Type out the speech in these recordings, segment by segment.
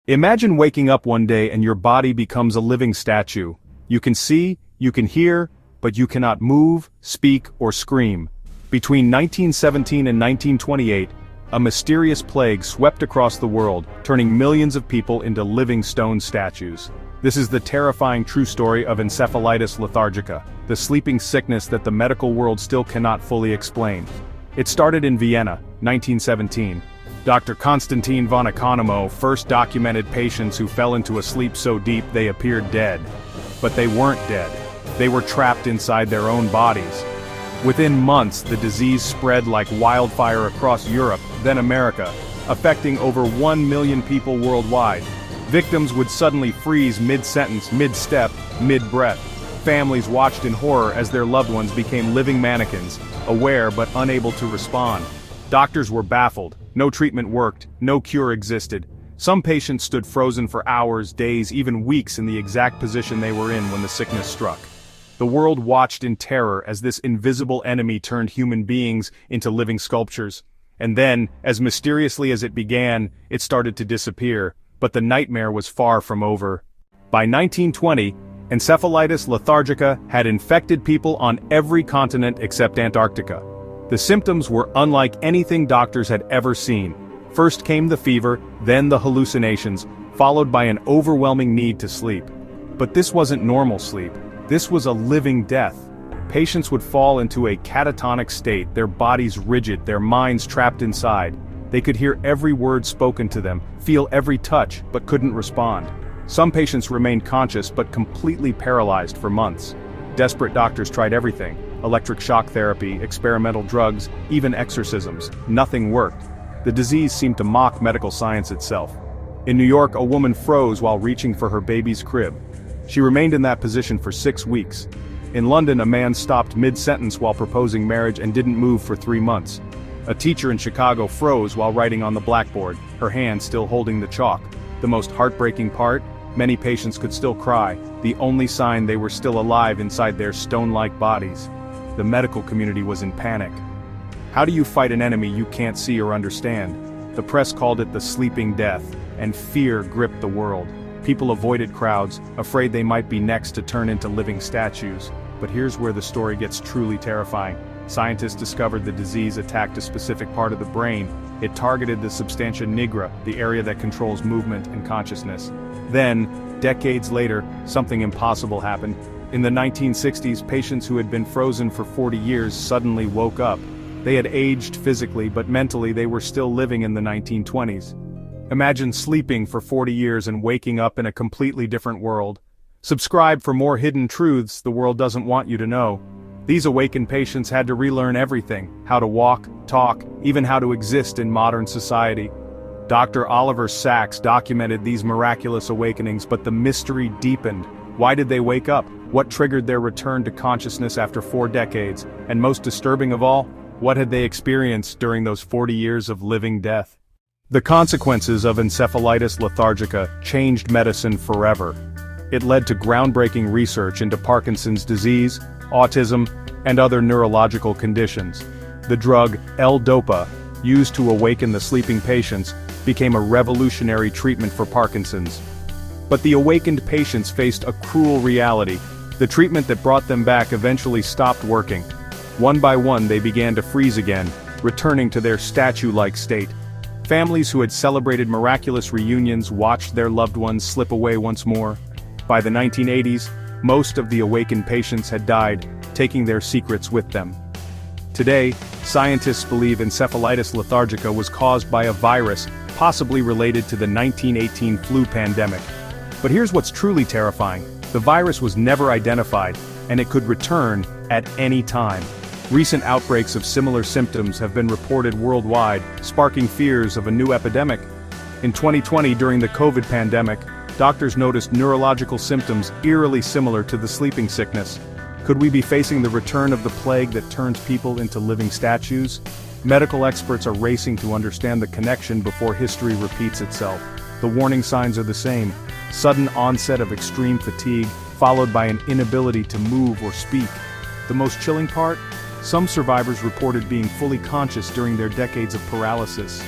Imagine waking up one day and your body becomes a living statue. You can see, you can hear, but you cannot move, speak, or scream. Between 1917 and 1928, a mysterious plague swept across the world, turning millions of people into living stone statues. This is the terrifying true story of encephalitis lethargica, the sleeping sickness that the medical world still cannot fully explain. It started in Vienna, 1917. Dr. Konstantin von Economo first documented patients who fell into a sleep so deep they appeared dead. But they weren't dead. They were trapped inside their own bodies. Within months, the disease spread like wildfire across Europe, then America, affecting over 1 million people worldwide. Victims would suddenly freeze mid-sentence, mid-step, mid-breath. Families watched in horror as their loved ones became living mannequins, aware but unable to respond. Doctors were baffled. No treatment worked, no cure existed. Some patients stood frozen for hours, days, even weeks in the exact position they were in when the sickness struck. The world watched in terror as this invisible enemy turned human beings into living sculptures. And then, as mysteriously as it began, it started to disappear, but the nightmare was far from over. By 1920, encephalitis lethargica had infected people on every continent except Antarctica. The symptoms were unlike anything doctors had ever seen. First came the fever, then the hallucinations, followed by an overwhelming need to sleep. But this wasn't normal sleep. This was a living death. Patients would fall into a catatonic state, their bodies rigid, their minds trapped inside. They could hear every word spoken to them, feel every touch, but couldn't respond. Some patients remained conscious but completely paralyzed for months. Desperate doctors tried everything: electric shock therapy, experimental drugs, even exorcisms. Nothing worked. The disease seemed to mock medical science itself. In New York, a woman froze while reaching for her baby's crib. She remained in that position for 6 weeks. In London, a man stopped mid-sentence while proposing marriage and didn't move for 3 months. A teacher in Chicago froze while writing on the blackboard, her hand still holding the chalk. The most heartbreaking part? Many patients could still cry, the only sign they were still alive inside their stone-like bodies. The medical community was in panic. How do you fight an enemy you can't see or understand? The press called it the sleeping death, and fear gripped the world. People avoided crowds, afraid they might be next to turn into living statues. But here's where the story gets truly terrifying. Scientists discovered the disease attacked a specific part of the brain. It targeted the substantia nigra, the area that controls movement and consciousness. Then, decades later, something impossible happened. In the 1960s, patients who had been frozen for 40 years suddenly woke up. They had aged physically, but mentally they were still living in the 1920s. Imagine sleeping for 40 years and waking up in a completely different world. Subscribe for more hidden truths the world doesn't want you to know. These awakened patients had to relearn everything: how to walk, talk, even how to exist in modern society. Dr. Oliver Sacks documented these miraculous awakenings, but the mystery deepened. Why did they wake up? What triggered their return to consciousness after 4 decades? And most disturbing of all, what had they experienced during those 40 years of living death? The consequences of encephalitis lethargica changed medicine forever. It led to groundbreaking research into Parkinson's disease, autism, and other neurological conditions. The drug L-Dopa, used to awaken the sleeping patients, became a revolutionary treatment for Parkinson's. But the awakened patients faced a cruel reality. The treatment that brought them back eventually stopped working. One by one they began to freeze again, returning to their statue-like state. Families who had celebrated miraculous reunions watched their loved ones slip away once more. By the 1980s, most of the awakened patients had died, taking their secrets with them. Today, scientists believe encephalitis lethargica was caused by a virus, possibly related to the 1918 flu pandemic. But here's what's truly terrifying: the virus was never identified, and it could return at any time. Recent outbreaks of similar symptoms have been reported worldwide, sparking fears of a new epidemic. In 2020, during the COVID pandemic, doctors noticed neurological symptoms eerily similar to the sleeping sickness. Could we be facing the return of the plague that turns people into living statues? Medical experts are racing to understand the connection before history repeats itself. The warning signs are the same: sudden onset of extreme fatigue, followed by an inability to move or speak. The most chilling part? Some survivors reported being fully conscious during their decades of paralysis.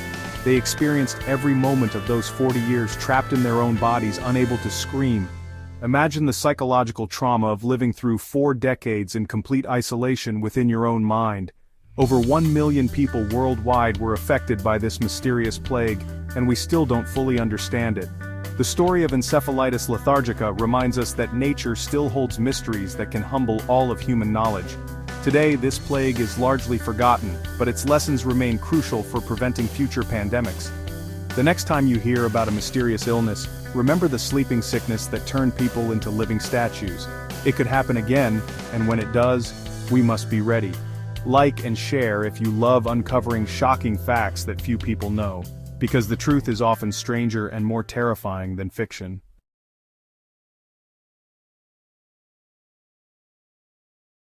They experienced every moment of those 40 years trapped in their own bodies, unable to scream. Imagine the psychological trauma of living through 4 decades in complete isolation within your own mind. Over 1 million people worldwide were affected by this mysterious plague, and we still don't fully understand it. The story of encephalitis lethargica reminds us that nature still holds mysteries that can humble all of human knowledge. Today, this plague is largely forgotten, but its lessons remain crucial for preventing future pandemics. The next time you hear about a mysterious illness, remember the sleeping sickness that turned people into living statues. It could happen again, and when it does, we must be ready. Like and share if you love uncovering shocking facts that few people know, because the truth is often stranger and more terrifying than fiction.